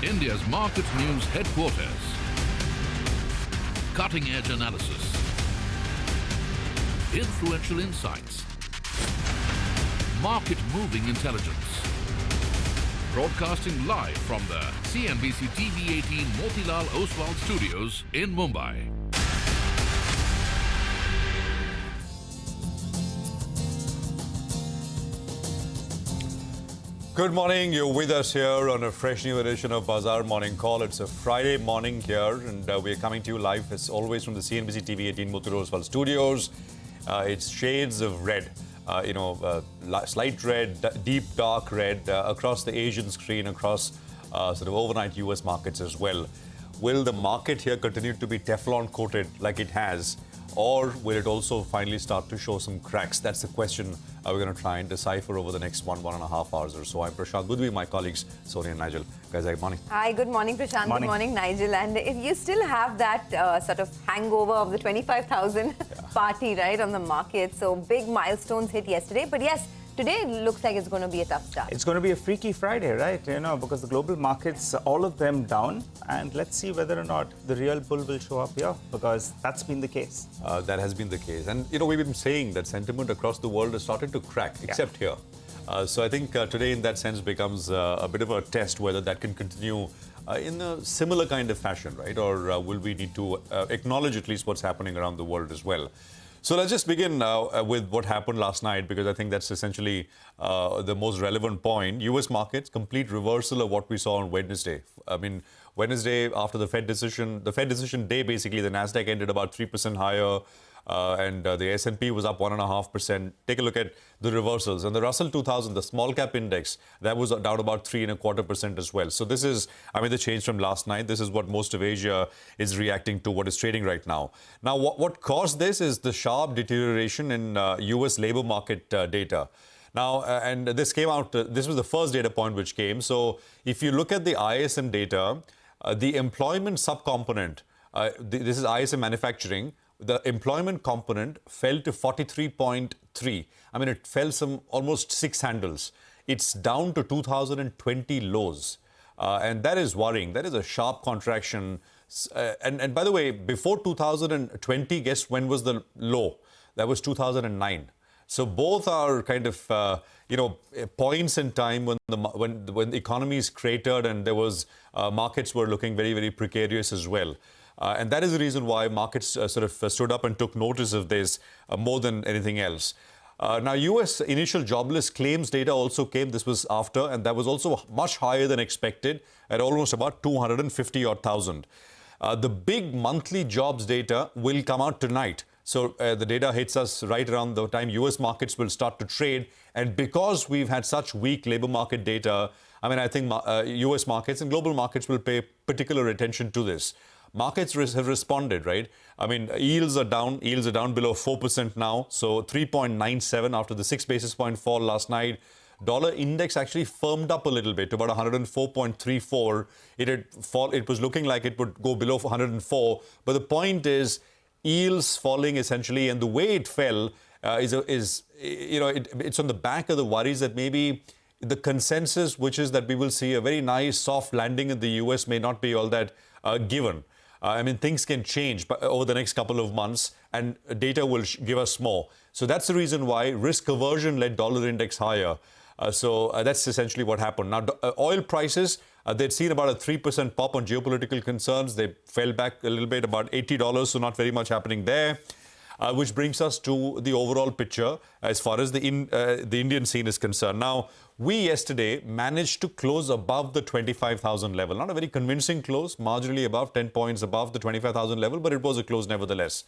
India's market news headquarters. Cutting-edge analysis. Influential insights. Market-moving intelligence. Broadcasting live from the CNBC TV 18 Motilal Oswal studios in Mumbai. Good morning. You're with us here on a fresh new edition of Bazaar Morning Call. It's a Friday morning here, and we're coming to you live as always from the CNBC TV 18 Motilal Oswal studios. It's shades of red, slight red, deep dark red across the Asian screen, across sort of overnight US markets as well. Will the market here continue to be Teflon coated like it has, or will it also finally start to show some cracks? That's the question we're going to try and decipher over the next one and a half hours or so. I'm Prashant. Good to be my colleagues, Sonia and Nigel. Guys, good morning. Hi, good morning, Prashant. Good morning, Nigel. And if you still have that sort of hangover of the 25,000 party, right, on the market. So big milestones hit yesterday. But yes, today looks like it's going to be a tough start. It's going to be a freaky Friday, right? Because the global markets, all of them down. And let's see whether or not the real bull will show up here, because that's been the case. That has been the case. And, we've been saying that sentiment across the world has started to crack, except here. So I think today, in that sense, becomes a bit of a test whether that can continue in a similar kind of fashion, right? Or will we need to acknowledge at least what's happening around the world as well? So let's just begin with what happened last night, because I think that's essentially the most relevant point. US markets, complete reversal of what we saw on Wednesday. I mean, Wednesday, after the Fed decision day, basically, the Nasdaq ended about 3% higher, and the S&P was up 1.5%. Take a look at the reversals. And the Russell 2000, the small cap index, that was down about 3.25% as well. So this is, the change from last night. This is what most of Asia is reacting to, what is trading right now. Now, what caused this is the sharp deterioration in US labor market data. Now, and this came out, this was the first data point which came. So if you look at the ISM data, the employment subcomponent, this is ISM manufacturing, the employment component fell to 43.3. It fell some almost 6 handles. It's down to 2020 lows. And that is worrying. That is a sharp contraction. And by the way, before 2020, guess when was the low? That was 2009. So both are kind of, points in time when the economy is cratered and there was markets were looking very, very precarious as well. And that is the reason why markets sort of stood up and took notice of this more than anything else. Now, US initial jobless claims data also came. This was after, and that was also much higher than expected at almost about 250,000. The big monthly jobs data will come out tonight. So the data hits us right around the time US markets will start to trade. And because we've had such weak labor market data, I think US markets and global markets will pay particular attention to this. Markets have responded, right? Yields are down below 4% now. So 3.97 after the 6 basis point fall last night. Dollar index actually firmed up a little bit to about 104.34. It was looking like it would go below 104. But the point is, yields falling essentially, and the way it fell it's on the back of the worries that maybe the consensus, which is that we will see a very nice soft landing in the US, may not be all that given. Things can change over the next couple of months, and data will give us more. So that's the reason why risk aversion led dollar index higher. So that's essentially what happened. Now, oil prices, they'd seen about a 3% pop on geopolitical concerns. They fell back a little bit, about $80, so not very much happening there. Which brings us to the overall picture as far as the Indian scene is concerned. Now, we yesterday managed to close above the 25,000 level. Not a very convincing close, marginally above, 10 points above the 25,000 level, but it was a close nevertheless.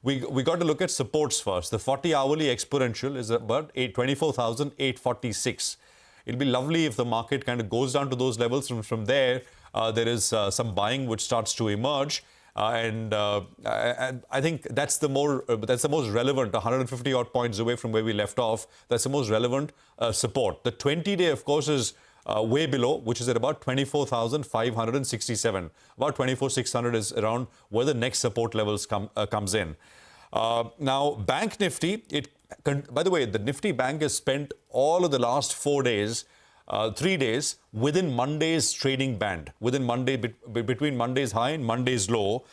We got to look at supports first. The 40-hourly exponential is about 24,846. It'll be lovely if the market kind of goes down to those levels. From there, there is some buying which starts to emerge. And I think that's the most relevant, 150 odd points away from where we left off. That's the most relevant support. The 20-day, of course, is way below, which is at about 24,567. About 24,600 is around where the next support levels comes in. Now, Bank Nifty, by the way, the Nifty Bank has spent all of the last 4 days 3 days within Monday's trading band, within between Monday's high and Monday's low.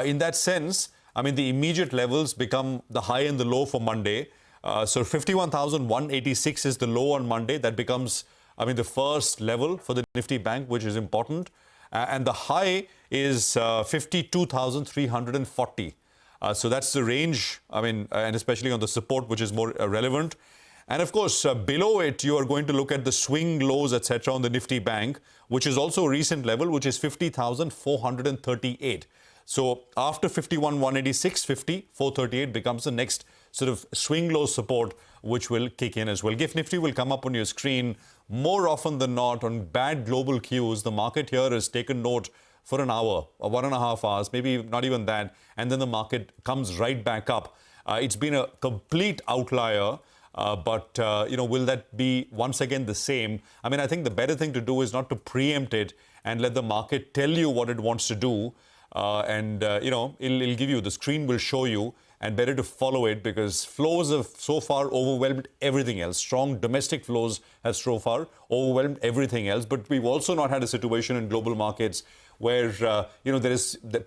In that sense, I mean, the immediate levels become the high and the low for Monday. So 51,186 is the low on Monday. That becomes, I mean, the first level for the Nifty Bank, which is important. And the high is 52,340. So that's the range, I mean, and especially on the support, which is more relevant. And of course, below it, you are going to look at the swing lows, etc. on the Nifty Bank, which is also a recent level, which is 50,438. So after 51,186, 50,438 becomes the next sort of swing low support, which will kick in as well. GIFT Nifty will come up on your screen more often than not on bad global cues. The market here has taken note for an hour or 1.5 hours, maybe not even that, and then the market comes right back up. It's been a complete outlier. But will that be once again the same? I mean, I think the better thing to do is not to preempt it and let the market tell you what it wants to do. It'll give you, the screen will show you, and better to follow it because flows have so far overwhelmed everything else. Strong domestic flows have so far overwhelmed everything else. But we've also not had a situation in global markets where,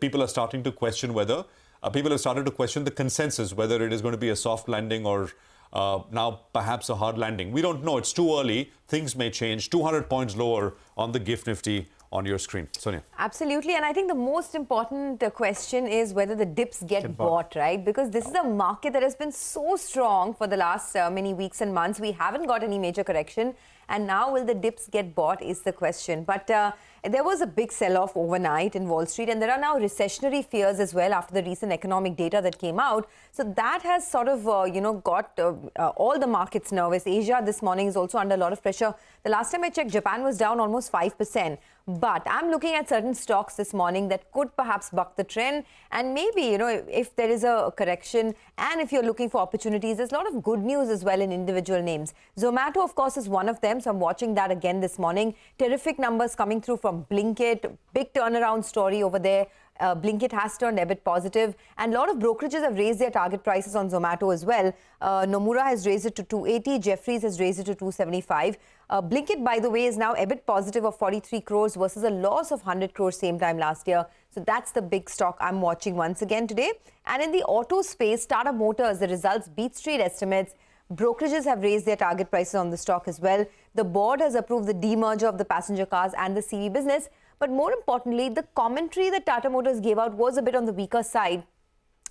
people are starting to question whether, people have started to question the consensus, whether it is going to be a soft landing or now perhaps a hard landing. We don't know. It's too early. Things may change. 200 points lower on the GIFT Nifty on your screen. Sonia. Absolutely. And I think the most important question is whether the dips get bought, right? Because this is a market that has been so strong for the last many weeks and months. We haven't got any major correction. And now will the dips get bought is the question. But there was a big sell-off overnight in Wall Street, and there are now recessionary fears as well after the recent economic data that came out. So that has sort of, got all the markets nervous. Asia this morning is also under a lot of pressure. The last time I checked, Japan was down almost 5%. But I'm looking at certain stocks this morning that could perhaps buck the trend. And maybe, if there is a correction and if you're looking for opportunities, there's a lot of good news as well in individual names. Zomato, of course, is one of them. So I'm watching that again this morning. Terrific numbers coming through from Blinkit. Big turnaround story over there. Blinkit has turned EBIT positive, and a lot of brokerages have raised their target prices on Zomato as well. Nomura has raised it to 280, Jefferies has raised it to 275. Blinkit, by the way, is now EBIT positive of 43 crores versus a loss of 100 crores same time last year. So that's the big stock I'm watching once again today. And in the auto space, Tata Motors, the results beat street estimates. Brokerages have raised their target prices on the stock as well. The board has approved the demerger of the passenger cars and the CV business. But more importantly, the commentary that Tata Motors gave out was a bit on the weaker side.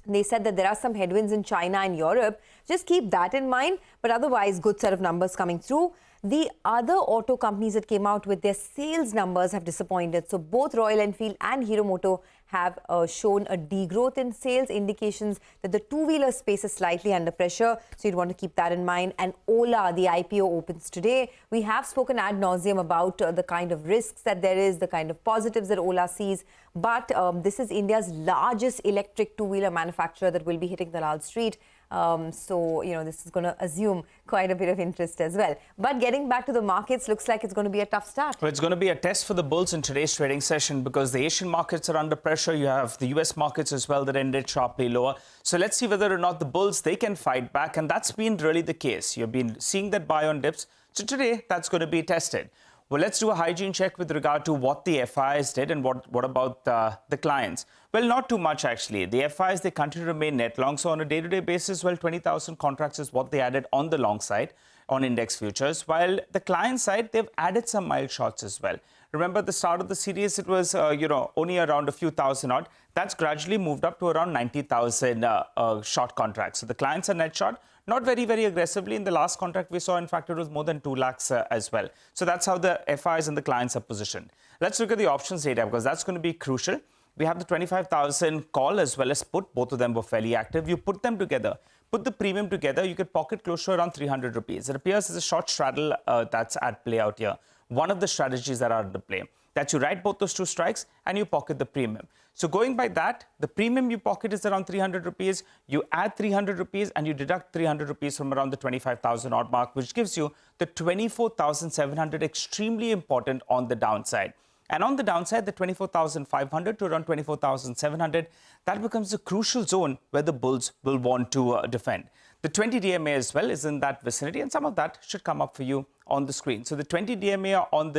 They said that there are some headwinds in China and Europe. Just keep that in mind. But otherwise, good set of numbers coming through. The other auto companies that came out with their sales numbers have disappointed. So both Royal Enfield and Hero Moto have shown a degrowth in sales, indications that the two-wheeler space is slightly under pressure. So you'd want to keep that in mind. And Ola, the IPO opens today. We have spoken ad nauseum about the kind of risks that there is, the kind of positives that Ola sees. But this is India's largest electric two-wheeler manufacturer that will be hitting the Lal Street. This is going to assume quite a bit of interest as well. But getting back to the markets, looks like it's going to be a tough start. Well, it's going to be a test for the bulls in today's trading session because the Asian markets are under pressure. You have the US markets as well that ended sharply lower. So let's see whether or not the bulls, they can fight back. And that's been really the case. You've been seeing that buy on dips. So today, that's going to be tested. Well, let's do a hygiene check with regard to what the FIs did and what about the clients. Well, not too much, actually. The FIs, they continue to remain net long. So on a day-to-day basis, well, 20,000 contracts is what they added on the long side on index futures. While the client side, they've added some mild shorts as well. Remember, at the start of the series, it was, only around a few thousand odd. That's gradually moved up to around 90,000 short contracts. So the clients are net short. Not very, very aggressively. In the last contract we saw, in fact, it was more than 2 lakhs as well. So that's how the FIs and the clients are positioned. Let's look at the options data because that's going to be crucial. We have the 25,000 call as well as put. Both of them were fairly active. You put them together, put the premium together, you could pocket close to around 300 rupees. It appears as a short straddle that's at play out here. One of the strategies that are under play. That you write both those two strikes and you pocket the premium. So going by that, the premium you pocket is around 300 rupees. You add 300 rupees and you deduct 300 rupees from around the 25,000 odd mark, which gives you the 24,700, extremely important on the downside. And on the downside, the 24,500 to around 24,700, that becomes a crucial zone where the bulls will want to defend. The 20 DMA as well is in that vicinity, and some of that should come up for you on the screen. So the 20 DMA on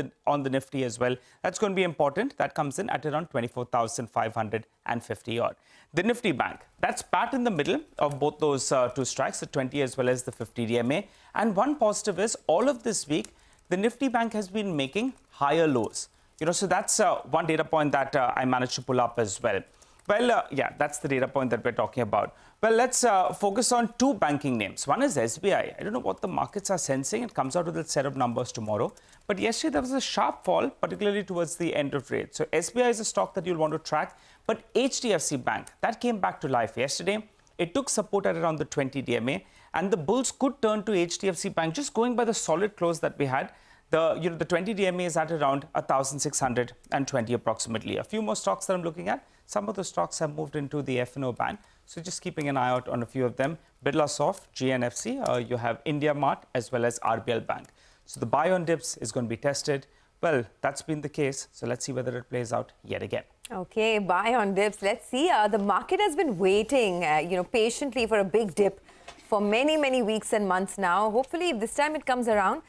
the Nifty as well, that's going to be important. That comes in at around 24,550 odd. The Nifty Bank, that's pat in the middle of both those two strikes, the 20 as well as the 50 DMA. And one positive is all of this week, the Nifty Bank has been making higher lows. So that's one data point that I managed to pull up as well. Well, yeah, that's the data point that we're talking about. Well, let's focus on two banking names. One is SBI. I don't know what the markets are sensing. It comes out with its set of numbers tomorrow. But yesterday, there was a sharp fall, particularly towards the end of trade. So SBI is a stock that you'll want to track. But HDFC Bank, that came back to life yesterday. It took support at around the 20 DMA. And the bulls could turn to HDFC Bank, just going by the solid close that we had. The 20 DMA is at around 1,620 approximately. A few more stocks that I'm looking at. Some of the stocks have moved into the F&O band. So just keeping an eye out on a few of them. Birlasoft, GNFC, you have India Mart as well as RBL Bank. So the buy on dips is going to be tested. Well, that's been the case. So let's see whether it plays out yet again. Okay, buy on dips. Let's see. The market has been waiting, patiently for a big dip for many, many weeks and months now. Hopefully, if this time it comes around,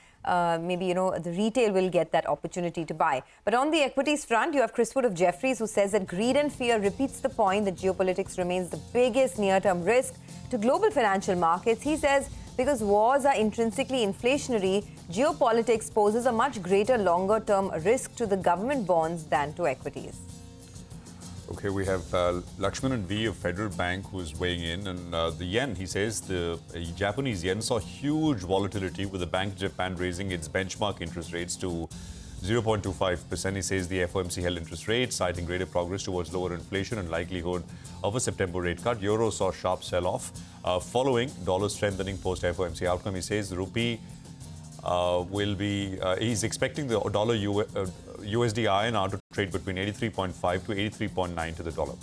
maybe, the retail will get that opportunity to buy. But on the equities front, you have Chris Wood of Jefferies, who says that greed and fear repeats the point that geopolitics remains the biggest near-term risk to global financial markets. He says because wars are intrinsically inflationary, geopolitics poses a much greater longer-term risk to the government bonds than to equities. Okay, we have Lakshmanan V of Federal Bank who's weighing in, and the yen, he says the Japanese yen saw huge volatility with the Bank of Japan raising its benchmark interest rates to 0.25%. He says the FOMC held interest rates, citing greater progress towards lower inflation and likelihood of a September rate cut. Euro saw sharp sell-off following dollar strengthening post-FOMC outcome. He says the rupee he's expecting the dollar USD INR to trade between 83.5 to 83.9 to the dollar.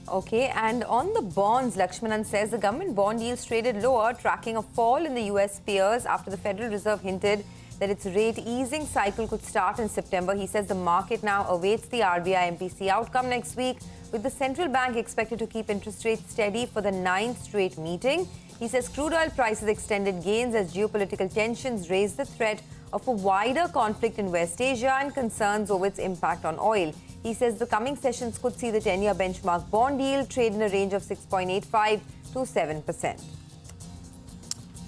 Okay, and on the bonds, Lakshmanan says the government bond yields traded lower, tracking a fall in the US peers after the Federal Reserve hinted that its rate easing cycle could start in September. He says the market now awaits the RBI MPC outcome next week, with the central bank expected to keep interest rates steady for the 9th straight meeting. He says crude oil prices extended gains as geopolitical tensions raise the threat of a wider conflict in West Asia and concerns over its impact on oil. He says the coming sessions could see the 10-year benchmark bond yield trade in a range of 6.85 to 7%.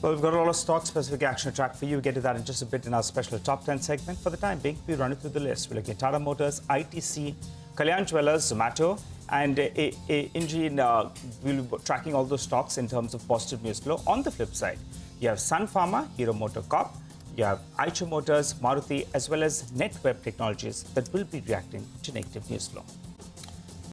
Well, we've got a lot of stock-specific action to track for you. We'll get to that in just a bit in our special Top 10 segment. For the time being, we run it through the list. We're looking at Tata Motors, ITC, Kalyan Jewellers, Zomato, and Ingene. We'll be tracking all those stocks in terms of positive news flow. On the flip side, you have Sun Pharma, Hero MotoCorp, you have Eicher Motors, Maruti, as well as NetWeb Technologies that will be reacting to negative news flow.